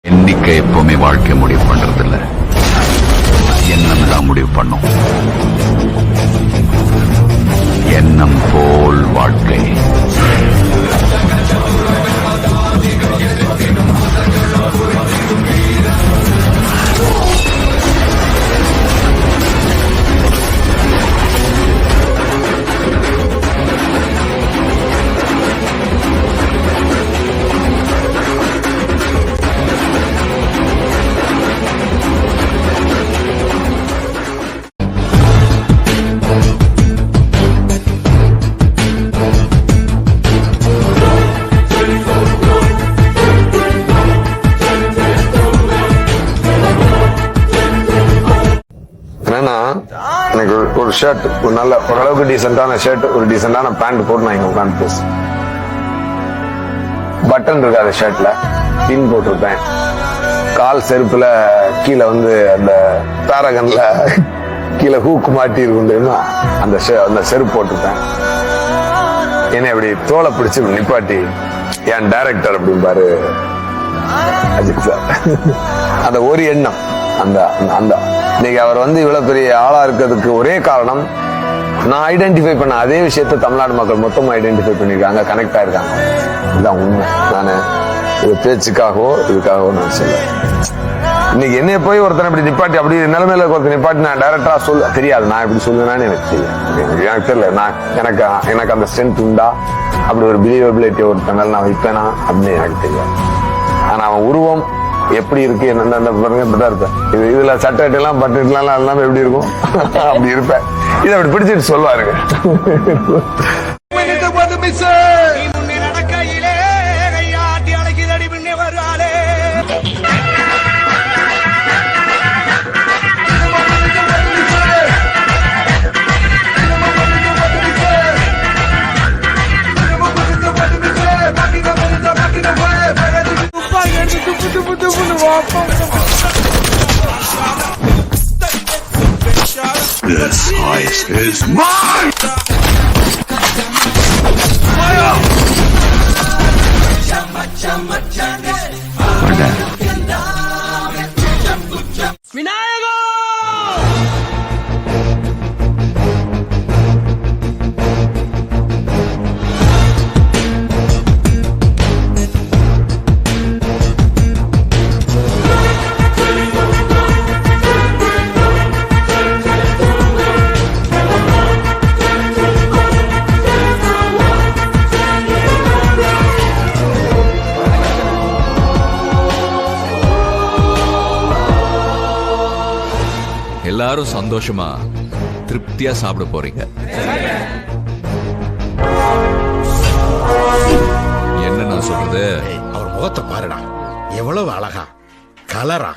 எண்ணிக்கை எப்பவுமே வாழ்க்கை முடிவு பண்றது இல்ல, எண்ணம் தான் முடிவு பண்ணும். எண்ணம் போல் வாழ்க்கை. எனக்கு ஒரு ஷர்ட், ஒரு நல்ல ஓரளவுக்கு டீசென்டான ஷர்ட், ஒரு டீசென்டான பேண்ட் போட்டு நான் இங்க உட்காந்து பேச. பட்டன் இருக்காது ஷர்ட்ல, பின் போட்டிருப்பேன். கால் செருப்புல கீழே வந்து அந்த பேரகன்ல கீழே ஹூக்கு மாட்டி இருக்கும், அந்த செருப்பு போட்டிருப்பேன். என்னை அப்படி தோலை பிடிச்சு நிப்பாட்டி என் டைரக்டர் அப்படின்பாரு அஜித் சார். அந்த ஒரு எண்ணம், அந்த அந்த இன்னைக்கு அவர் வந்து இவ்வளவு பெரிய ஆளா இருக்கிறதுக்கு ஒரே காரணம், நான் ஐடென்டிஃபை பண்ண அதே விஷயத்த தமிழ்நாடு மக்கள் மொத்தமா ஐடென்டிஃபை பண்ணிருக்காங்க, கனெக்ட் ஆயிருக்காங்க. இதுதான் உண்மை. நானு இது பேச்சுக்காகவோ இதுக்காகவோ நான் சொல்ல. இன்னைக்கு என்னைய போய் ஒருத்தனை இப்படி நிப்பாட்டி அப்படி நிலைமையில ஒருத்தர் நிப்பாட்டி நான் டைரக்டரா சொல்ல தெரியாது. நான் இப்படி சொல்லுவேன்னு எனக்கு தெரியும். எனக்கு தெரியல, நான் எனக்கு அந்த ஸ்ட்ரென்த் உண்டா, அப்படி ஒரு பிலீவபிலிட்டி ஒருத்தன் மேல நான் வைப்பேனா அப்படின்னு எனக்கு தெரியாது. ஆனா அவன் உருவம் எப்படி இருக்கு என்ன பாருங்க, இப்படிதான் இருப்பேன். இதுல சட்டை எல்லாம் பட்டு எல்லாம் எப்படி இருக்கும் அப்படி இருப்பேன். இதை அப்படி பிடிச்சிட்டு சொல்லுவாருங்க. This ice is mine! எல்லாரும் சந்தோஷமா திருப்தியா சாப்பிட போறீங்க. என்ன நான் சொல்றது? அவர் முகத்தை பாருடா, எவ்வளவு அழகா கலரா